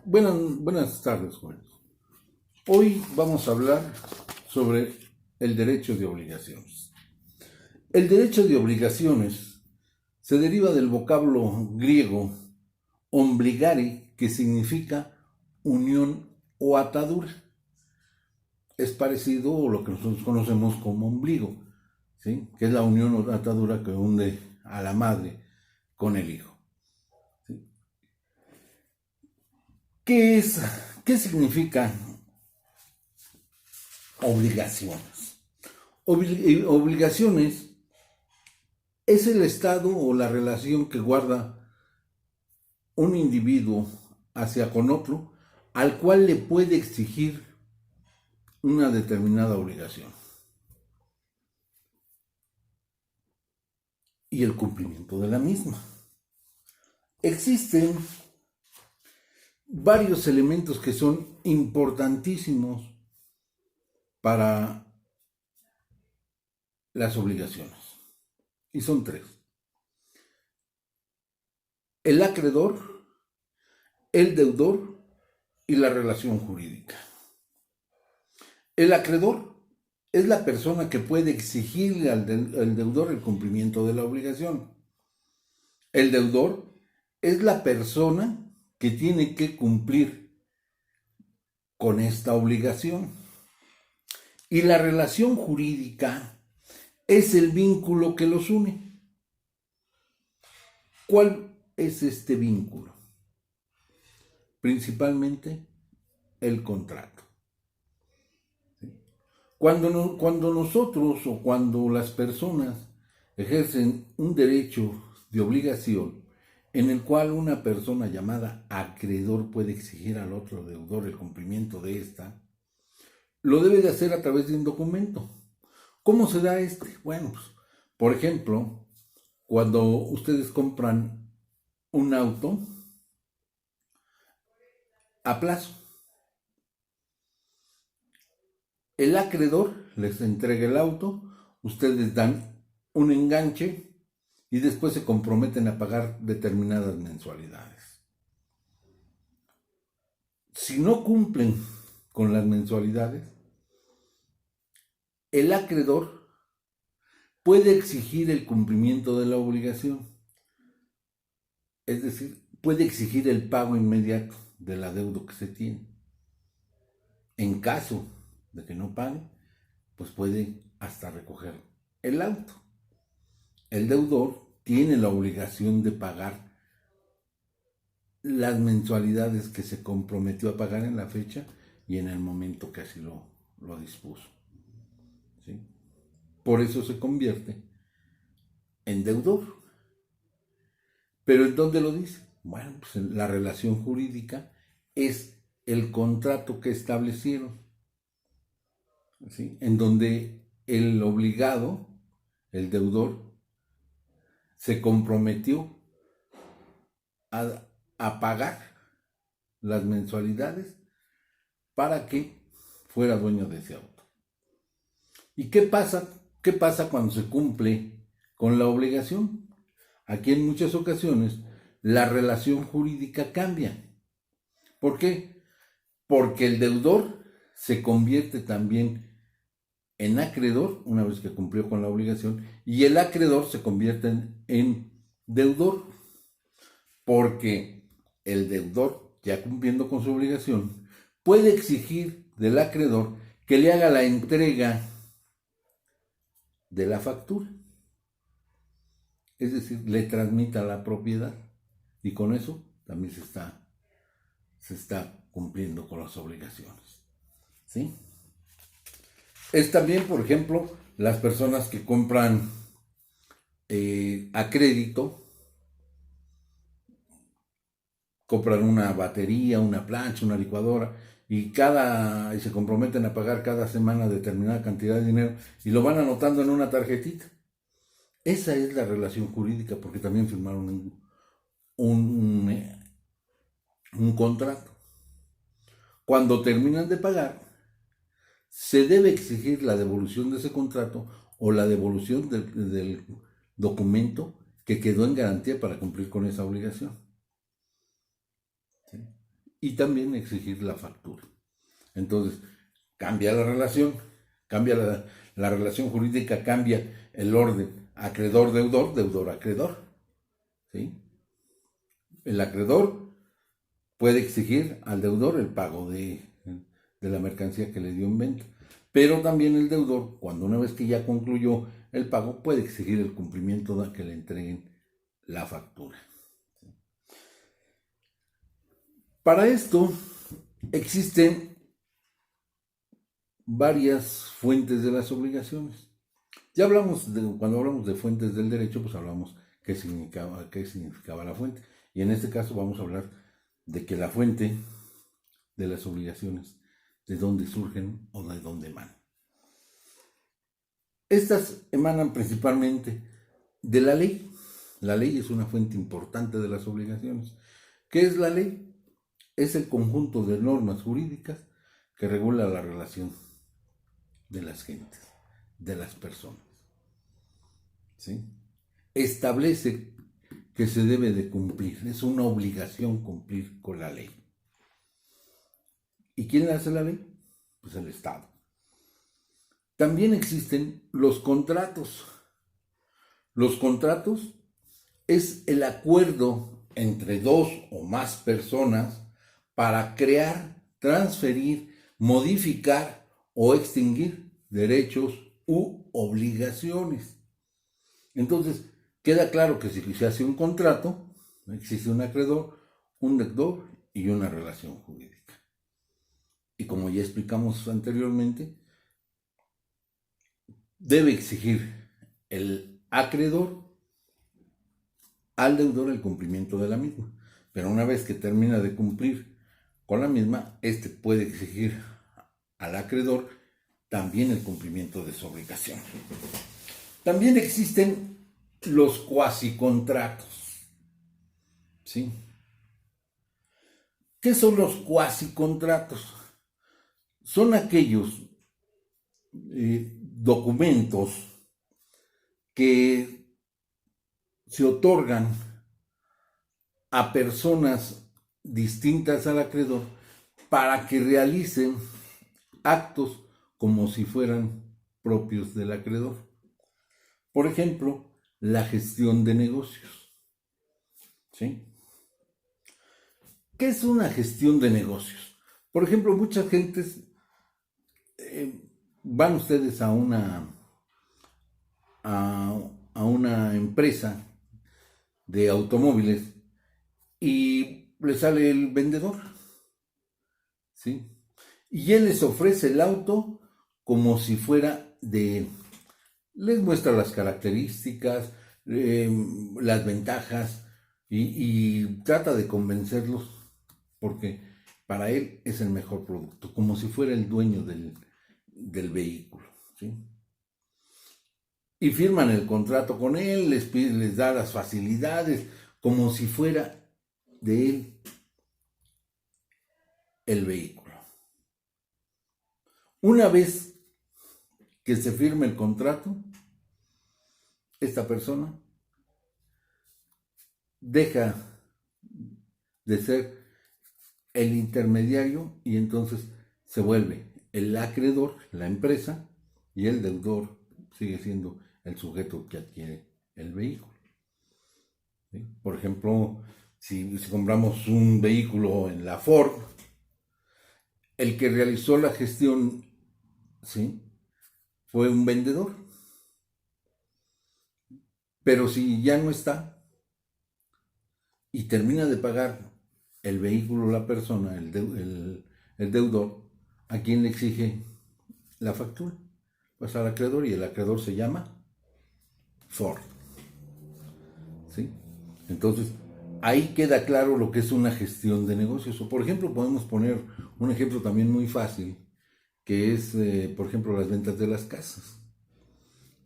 Buenas tardes, jóvenes. Hoy vamos a hablar sobre el derecho de obligaciones. El derecho de obligaciones se deriva del vocablo griego obligare, que significa unión o atadura. Es parecido a lo que nosotros conocemos como ombligo, ¿sí? Que es la unión o atadura que une a la madre con el hijo. ¿Sí? ¿Qué significa obligaciones? Obligaciones es el estado o la relación que guarda un individuo hacia con otro al cual le puede exigir una determinada obligación y el cumplimiento de la misma. Existen varios elementos que son importantísimos para las obligaciones, y son tres: el acreedor, el deudor y la relación jurídica. El acreedor es la persona que puede exigirle al deudor el cumplimiento de la obligación. El deudor es la persona que tiene que cumplir con esta obligación. Y la relación jurídica es el vínculo que los une. ¿Cuál es este vínculo? Principalmente el contrato. Cuando nosotros o cuando las personas ejercen un derecho de obligación en el cual una persona llamada acreedor puede exigir al otro deudor el cumplimiento de esta, lo debe de hacer a través de un documento. ¿Cómo se da este? Bueno, pues, por ejemplo, cuando ustedes compran un auto a plazo, el acreedor les entrega el auto, ustedes dan un enganche y después se comprometen a pagar determinadas mensualidades. Si no cumplen con las mensualidades, el acreedor puede exigir el cumplimiento de la obligación, es decir, puede exigir el pago inmediato del adeudo que se tiene. En caso de que no pague, pues puede hasta recoger el auto. El deudor tiene la obligación de pagar las mensualidades que se comprometió a pagar en la fecha y en el momento que así lo dispuso. ¿Sí? Por eso se convierte en deudor. ¿Pero en dónde lo dice? Bueno, pues en la relación jurídica es el contrato que establecieron, ¿sí? En donde el obligado, el deudor, se comprometió a pagar las mensualidades para que fuera dueño de ese auto. ¿Y qué pasa? ¿Qué pasa cuando se cumple con la obligación? Aquí en muchas ocasiones la relación jurídica cambia. ¿Por qué? Porque el deudor se convierte también en acreedor una vez que cumplió con la obligación y el acreedor se convierte en deudor, porque el deudor, ya cumpliendo con su obligación, puede exigir del acreedor que le haga la entrega de la factura, es decir, le transmita la propiedad, y con eso también se está cumpliendo con las obligaciones, ¿sí? Es también, por ejemplo, las personas que compran a crédito, compran una batería, una plancha, una licuadora, y se comprometen a pagar cada semana determinada cantidad de dinero y lo van anotando en una tarjetita. Esa es la relación jurídica, porque también firmaron un contrato. Cuando terminan de pagar, se debe exigir la devolución de ese contrato o la devolución del documento que quedó en garantía para cumplir con esa obligación. ¿Sí? y también exigir la factura. Entonces, cambia la relación, cambia la relación jurídica, cambia el orden acreedor-deudor, deudor-acreedor. ¿Sí? El acreedor puede exigir al deudor el pago de la mercancía que le dio en venta, pero también el deudor, cuando una vez que ya concluyó el pago, puede exigir el cumplimiento de que le entreguen la factura. Para esto existen varias fuentes de las obligaciones. Ya cuando hablamos de fuentes del derecho, pues hablamos qué significaba la fuente. Y en este caso vamos a hablar de que la fuente de las obligaciones, de dónde surgen o de dónde emanan. Estas emanan principalmente de la ley. La ley es una fuente importante de las obligaciones. ¿Qué es la ley? Es el conjunto de normas jurídicas que regula la relación de las gentes, de las personas. ¿Sí? Establece que se debe de cumplir, es una obligación cumplir con la ley. ¿Y quién hace la ley? Pues el Estado. También existen los contratos. Los contratos es el acuerdo entre dos o más personas para crear, transferir, modificar o extinguir derechos u obligaciones. Entonces, queda claro que si se hace un contrato, existe un acreedor, un deudor y una relación jurídica. Y como ya explicamos anteriormente, debe exigir el acreedor al deudor el cumplimiento de la misma. Pero una vez que termina de cumplir con la misma, este puede exigir al acreedor también el cumplimiento de su obligación. También existen los cuasicontratos. ¿Sí? ¿Qué son los cuasicontratos? Son aquellos documentos que se otorgan a personas distintas al acreedor para que realicen actos como si fueran propios del acreedor. Por ejemplo, la gestión de negocios. ¿Sí? ¿Qué es una gestión de negocios? Por ejemplo, muchas gentes van ustedes a una empresa de automóviles y le sale el vendedor, ¿sí? Y él les ofrece el auto como si fuera de él. Les muestra las características, las ventajas y trata de convencerlos porque para él es el mejor producto, como si fuera el dueño del vehículo, ¿sí? Y firman el contrato con él, les da las facilidades, como si fuera de él el vehículo. Una vez que se firme el contrato, esta persona deja de ser el intermediario y entonces se vuelve el acreedor, la empresa, y el deudor sigue siendo el sujeto que adquiere el vehículo. ¿Sí? Por ejemplo, si compramos un vehículo en la Ford, el que realizó la gestión, ¿sí?, fue un vendedor. Pero si ya no está y termina de pagar el vehículo la persona, el deudor, ¿a quién le exige la factura? Pues al acreedor, y el acreedor se llama Ford. ¿Sí? Entonces, ahí queda claro lo que es una gestión de negocios. O, por ejemplo, podemos poner un ejemplo también muy fácil, que es, por ejemplo, las ventas de las casas.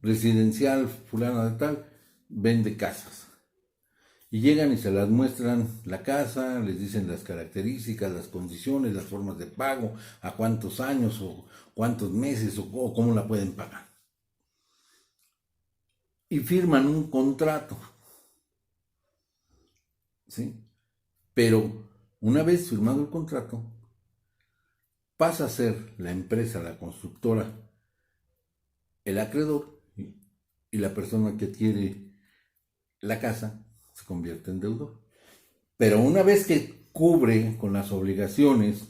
Residencial fulana de tal vende casas. Y llegan y se las muestran la casa, les dicen las características, las condiciones, las formas de pago, a cuántos años o cuántos meses o cómo la pueden pagar. Y firman un contrato. ¿Sí? Pero Una vez firmado el contrato, pasa a ser la empresa, la constructora, el acreedor, y la persona que adquiere la casa se convierte en deudor. Pero una vez que cubre con las obligaciones,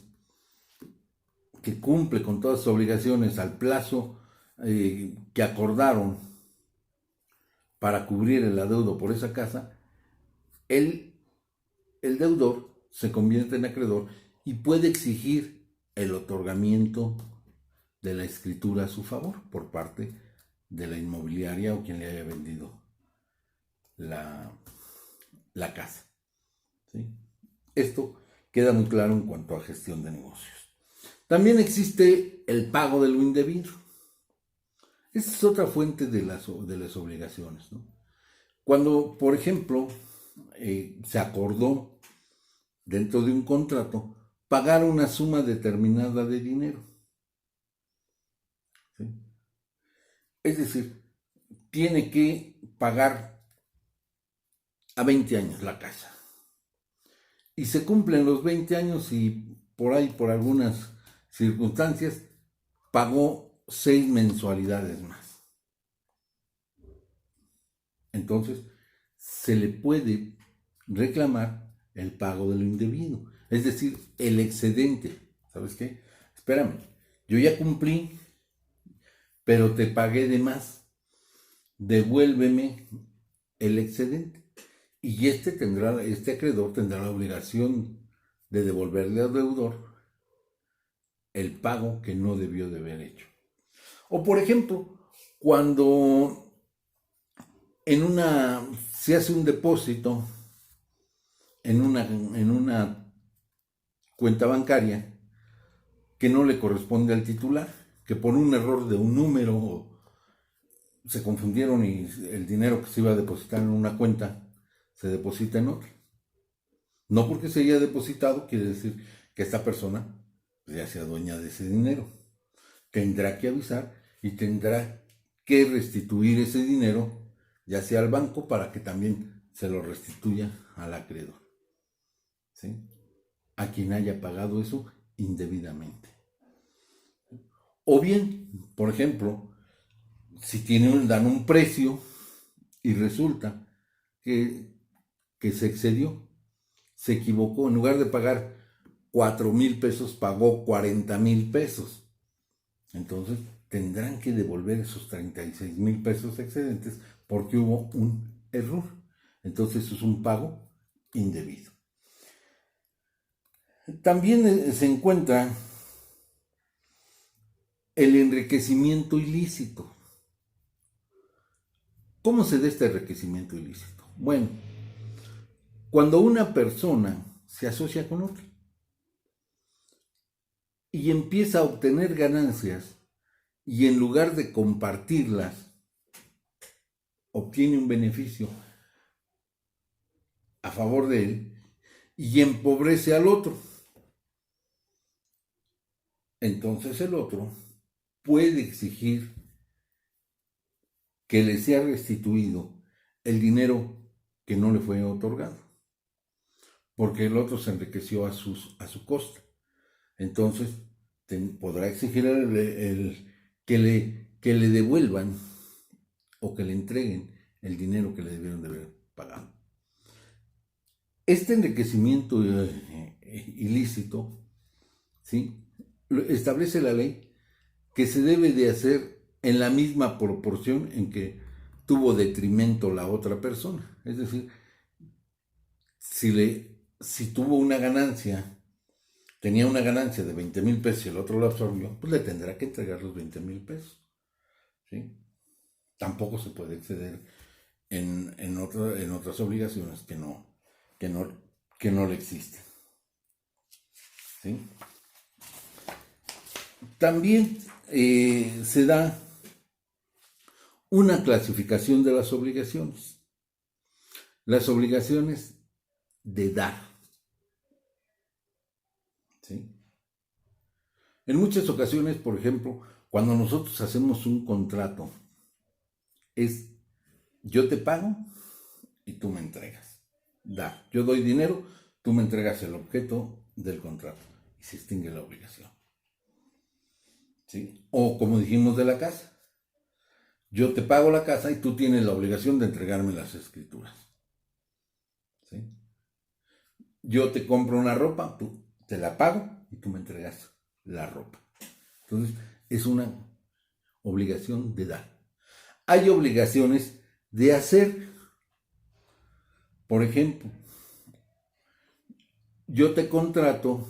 que cumple con todas sus obligaciones al plazo que acordaron para cubrir el adeudo por esa casa, el deudor se convierte en acreedor y puede exigir el otorgamiento de la escritura a su favor por parte de la inmobiliaria o quien le haya vendido la casa. ¿Sí? Esto queda muy claro en cuanto a gestión de negocios. También existe el pago de lo indebido. Esta es otra fuente de las obligaciones, ¿no? Cuando, por ejemplo, se acordó dentro de un contrato pagar una suma determinada de dinero. ¿Sí? Es decir, tiene que pagar a 20 años la casa. Y se cumplen los 20 años y por ahí, por algunas circunstancias, pagó 6 mensualidades más. Entonces, se le puede reclamar el pago de lo indebido, es decir, el excedente. ¿Sabes qué? Espérame, yo ya cumplí, pero te pagué de más. Devuélveme el excedente. Y este acreedor tendrá la obligación de devolverle al deudor el pago que no debió de haber hecho. O por ejemplo, cuando se hace un depósito en una cuenta bancaria que no le corresponde al titular, que por un error de un número se confundieron y el dinero que se iba a depositar en una cuenta se deposita en otra. No porque se haya depositado quiere decir que esta persona ya sea dueña de ese dinero. Tendrá que avisar y tendrá que restituir ese dinero, ya sea al banco, para que también se lo restituya al acreedor. ¿Sí? A quien haya pagado eso indebidamente. O bien, por ejemplo, si dan un precio y resulta que se excedió, se equivocó, en lugar de pagar 4,000 pesos, pagó 40,000 pesos. Entonces tendrán que devolver esos 36,000 pesos excedentes porque hubo un error. Entonces eso es un pago indebido. También se encuentra el enriquecimiento ilícito. ¿Cómo se da este enriquecimiento ilícito? Bueno, cuando una persona se asocia con otra y empieza a obtener ganancias y en lugar de compartirlas, obtiene un beneficio a favor de él y empobrece al otro. Entonces el otro puede exigir que le sea restituido el dinero que no le fue otorgado, porque el otro se enriqueció a su costa. Entonces podrá exigir que le devuelvan o que le entreguen el dinero que le debieron de haber pagado. Este enriquecimiento ilícito, ¿sí?, establece la ley que se debe de hacer en la misma proporción en que tuvo detrimento la otra persona. Es decir, si tuvo una ganancia, tenía una ganancia de 20,000 pesos y el otro lo absorbió, pues le tendrá que entregar los 20,000 pesos. ¿Sí? Tampoco se puede exceder en otras obligaciones que no le existen. ¿Sí? También se da una clasificación de las obligaciones. Las obligaciones de dar. ¿Sí? En muchas ocasiones, por ejemplo, cuando nosotros hacemos un contrato, es yo te pago y tú me entregas. Dar. Yo doy dinero, tú me entregas el objeto del contrato y se extingue la obligación. ¿Sí? O como dijimos de la casa, yo te pago la casa y tú tienes la obligación de entregarme las escrituras. ¿Sí? Yo te compro una ropa, tú te la pago y tú me entregas la ropa. Entonces, es una obligación de dar. Hay obligaciones de hacer. Por ejemplo, yo te contrato,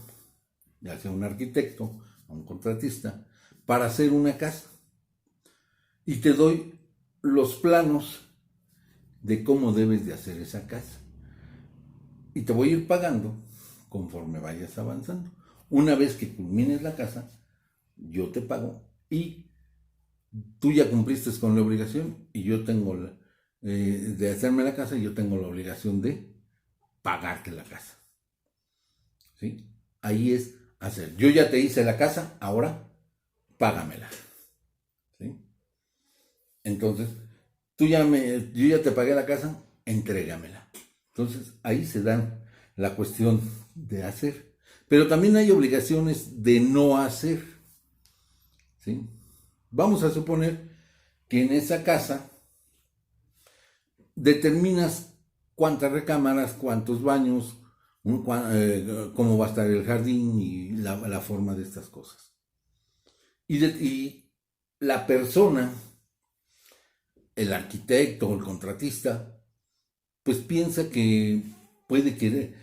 ya sea un arquitecto o un contratista, para hacer una casa. Y te doy los planos de cómo debes de hacer esa casa. Y te voy a ir pagando conforme vayas avanzando. Una vez que culmines la casa, yo te pago y tú ya cumpliste con la obligación y yo tengo de hacerme la casa y yo tengo la obligación de pagarte la casa. ¿Sí? Ahí es hacer. Yo ya te hice la casa, ahora págamela. ¿Sí? Entonces, yo ya te pagué la casa, entrégamela. Entonces, ahí se da la cuestión de hacer. Pero también hay obligaciones de no hacer. ¿Sí? Vamos a suponer que en esa casa determinas cuántas recámaras, cuántos baños, cómo va a estar el jardín y la forma de estas cosas. Y la persona, el arquitecto o el contratista, pues piensa que puede que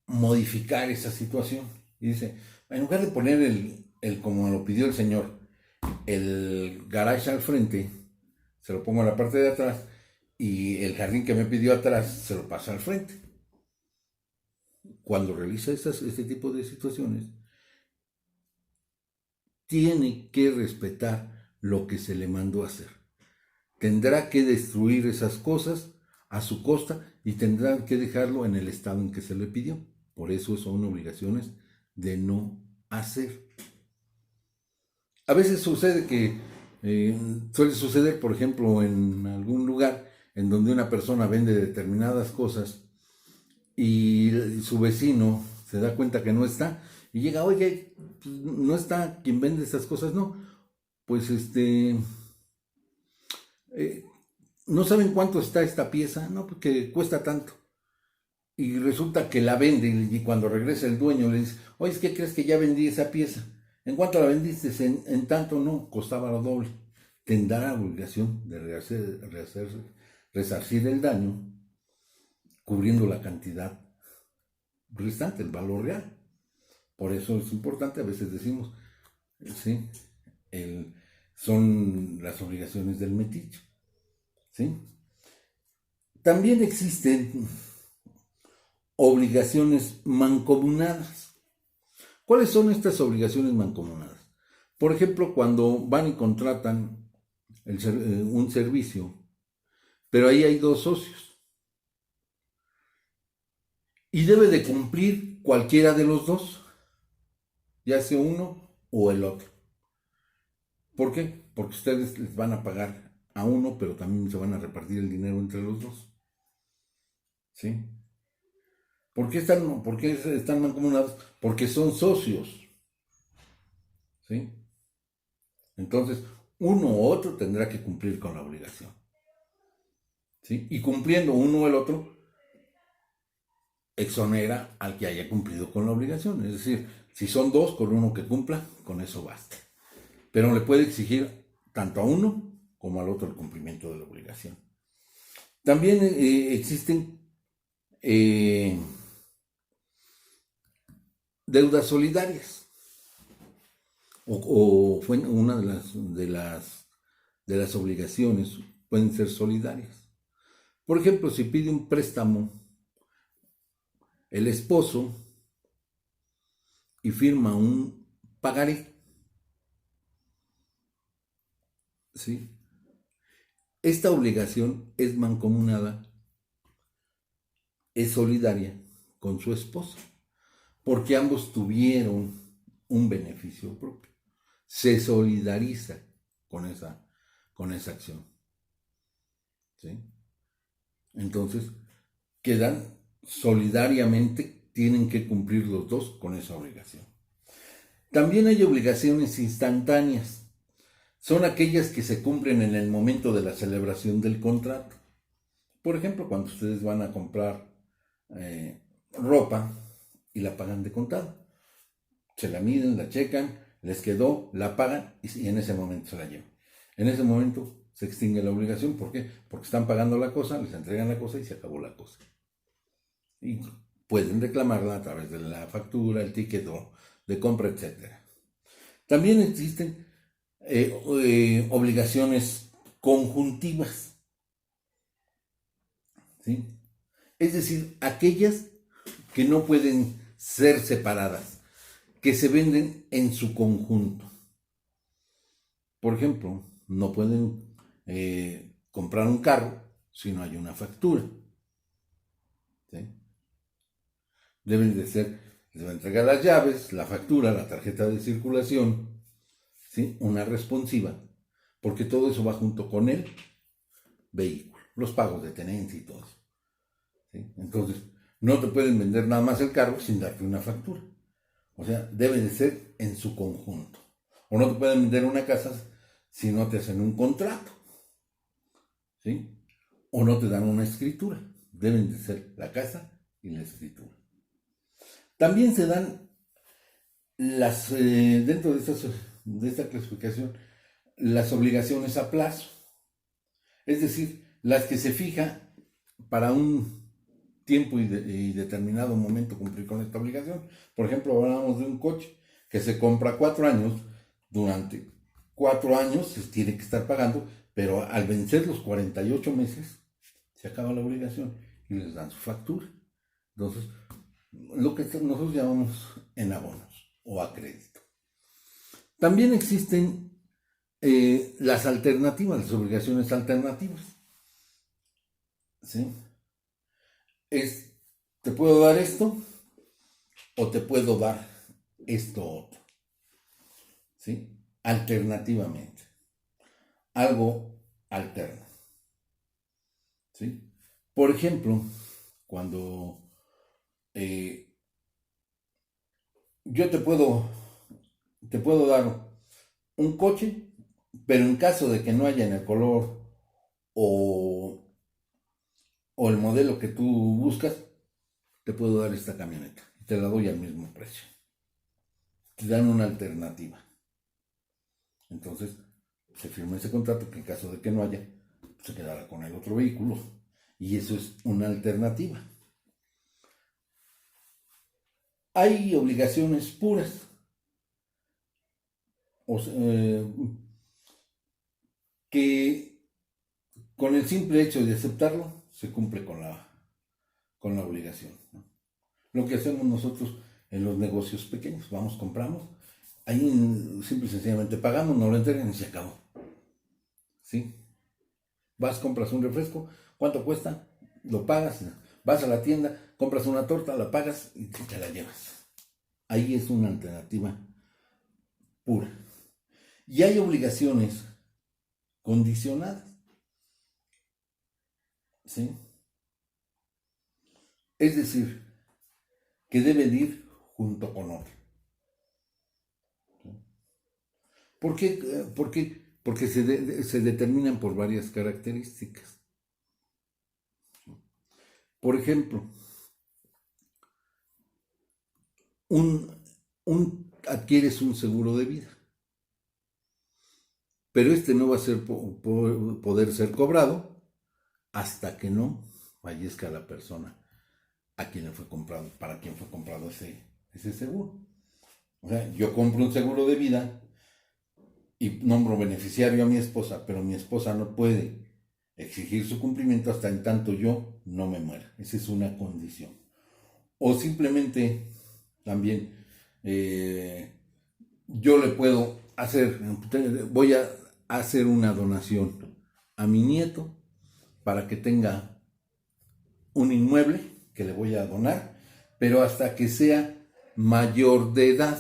modificar esa situación. Y dice, en lugar de poner como lo pidió el señor, el garage al frente, se lo pongo en la parte de atrás, y el jardín que me pidió atrás se lo pasa al frente. Cuando realiza este tipo de situaciones, tiene que respetar lo que se le mandó a hacer. Tendrá que destruir esas cosas a su costa y tendrá que dejarlo en el estado en que se le pidió. Por eso son obligaciones de no hacer. A veces sucede que suele suceder, por ejemplo, en algún lugar en donde una persona vende determinadas cosas y su vecino se da cuenta que no está y llega, oye, pues, no está quien vende estas cosas, no, pues no saben cuánto está esta pieza, no, porque cuesta tanto. Y resulta que la vende y cuando regresa el dueño le dice, oye, ¿qué crees que ya vendí esa pieza? ¿En cuánto la vendiste? En tanto no, costaba lo doble. Tendrá la obligación de resarcir el daño cubriendo la cantidad restante, el valor real. Por eso es importante, a veces decimos, ¿sí? Son las obligaciones del metiche. ¿Sí? También existen obligaciones mancomunadas. ¿Cuáles son estas obligaciones mancomunadas? Por ejemplo, cuando van y contratan un servicio, pero ahí hay dos socios y debe de cumplir cualquiera de los dos, ya sea uno o el otro. ¿Por qué? Porque ustedes les van a pagar a uno, pero también se van a repartir el dinero entre los dos. ¿Sí? ¿Por qué están mancomunados? Porque son socios. ¿Sí? Entonces, uno u otro tendrá que cumplir con la obligación. ¿Sí? Y cumpliendo uno o el otro, exonera al que haya cumplido con la obligación. Es decir, si son dos, con uno que cumpla, con eso basta. Pero le puede exigir tanto a uno como al otro el cumplimiento de la obligación. También existen deudas solidarias. O fue una de las obligaciones, pueden ser solidarias. Por ejemplo, si pide un préstamo el esposo y firma un pagaré, ¿sí? Esta obligación es mancomunada, es solidaria con su esposa, porque ambos tuvieron un beneficio propio. Se solidariza con esa acción. ¿Sí? Entonces, quedan solidariamente tienen que cumplir los dos con esa obligación. También hay obligaciones instantáneas. Son aquellas que se cumplen en el momento de la celebración del contrato. Por ejemplo, cuando ustedes van a comprar ropa y la pagan de contado. Se la miden, la checan, les quedó, la pagan y en ese momento se la llevan. En ese momento se extingue la obligación. ¿Por qué? Porque están pagando la cosa, les entregan la cosa y se acabó la cosa. Y pueden reclamarla a través de la factura, el ticket de compra, etc. También existen obligaciones conjuntivas, ¿sí? Es decir, aquellas que no pueden ser separadas, que se venden en su conjunto. Por ejemplo, no pueden comprar un carro si no hay una factura, ¿sí? Deben de ser, les va a entregar las llaves, la factura, la tarjeta de circulación, ¿sí? Una responsiva, porque todo eso va junto con el vehículo, los pagos de tenencia y todo eso, ¿sí? Entonces, no te pueden vender nada más el carro sin darte una factura. O sea, debe de ser en su conjunto. O no te pueden vender una casa si no te hacen un contrato, ¿sí? O no te dan una escritura. Deben de ser la casa y la escritura. También se dan dentro de esta clasificación, las obligaciones a plazo. Es decir, las que se fija para un tiempo y determinado momento cumplir con esta obligación. Por ejemplo, hablamos de un coche que se compra 4 años, durante 4 años se tiene que estar pagando, pero al vencer los 48 meses se acaba la obligación y les dan su factura. Entonces, lo que nosotros llamamos en abonos o a crédito. También existen las alternativas, las obligaciones alternativas, ¿sí? Te puedo dar esto o te puedo dar esto otro, ¿sí? Alternativamente. Algo alterno, ¿sí? Por ejemplo, cuando yo te puedo dar un coche, pero en caso de que no haya en el color o el modelo que tú buscas, te puedo dar esta camioneta y te la doy al mismo precio. Te dan una alternativa. Entonces, se firma ese contrato que en caso de que no haya, se quedará con el otro vehículo. Y eso es una alternativa. Hay obligaciones puras. Que con el simple hecho de aceptarlo, se cumple con la obligación, ¿no? Lo que hacemos nosotros en los negocios pequeños, vamos, compramos, ahí simple y sencillamente pagamos, nos lo entregan y se acabó, ¿sí? Vas, compras un refresco, ¿cuánto cuesta? Lo pagas, vas a la tienda, compras una torta, la pagas y te la llevas. Ahí es una alternativa pura. Y hay obligaciones condicionadas, ¿sí? Es decir, que deben ir junto con otro. ¿Por qué? Porque se determinan por varias características. Por ejemplo, adquieres un seguro de vida, pero este no va a poder ser cobrado hasta que no fallezca la persona a quien le fue comprado, para quien fue comprado ese seguro. O sea, yo compro un seguro de vida y nombro beneficiario a mi esposa, pero mi esposa no puede exigir su cumplimiento hasta en tanto yo no me muera. Esa es una condición. O simplemente también yo le puedo voy a hacer una donación a mi nieto para que tenga un inmueble que le voy a donar, pero hasta que sea mayor de edad.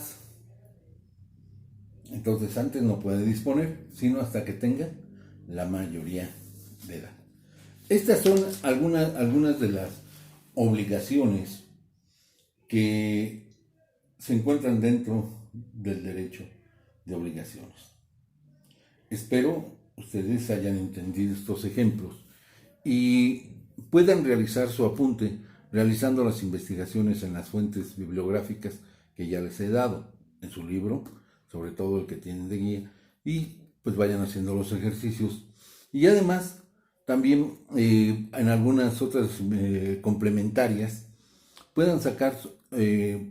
Entonces antes no puede disponer, sino hasta que tenga la mayoría de edad. Estas son algunas de las obligaciones que se encuentran dentro del derecho de obligaciones. Espero ustedes hayan entendido estos ejemplos y puedan realizar su apunte realizando las investigaciones en las fuentes bibliográficas que ya les he dado en su libro, sobre todo el que tienen de guía, y pues vayan haciendo los ejercicios. Y además, también en algunas otras complementarias, puedan sacar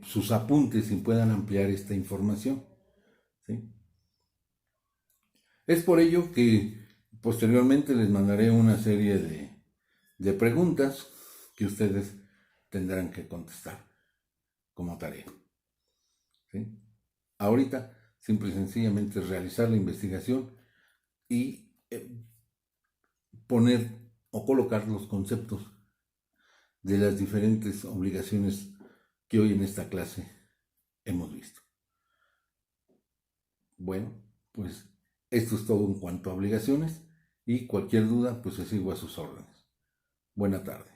sus apuntes y puedan ampliar esta información, ¿sí? Es por ello que posteriormente les mandaré una serie de preguntas que ustedes tendrán que contestar como tarea, ¿sí? Ahorita, simple y sencillamente, es realizar la investigación y poner o colocar los conceptos de las diferentes obligaciones que hoy en esta clase hemos visto. Bueno, pues esto es todo en cuanto a obligaciones y cualquier duda, pues se sigo a sus órdenes. Buena tarde.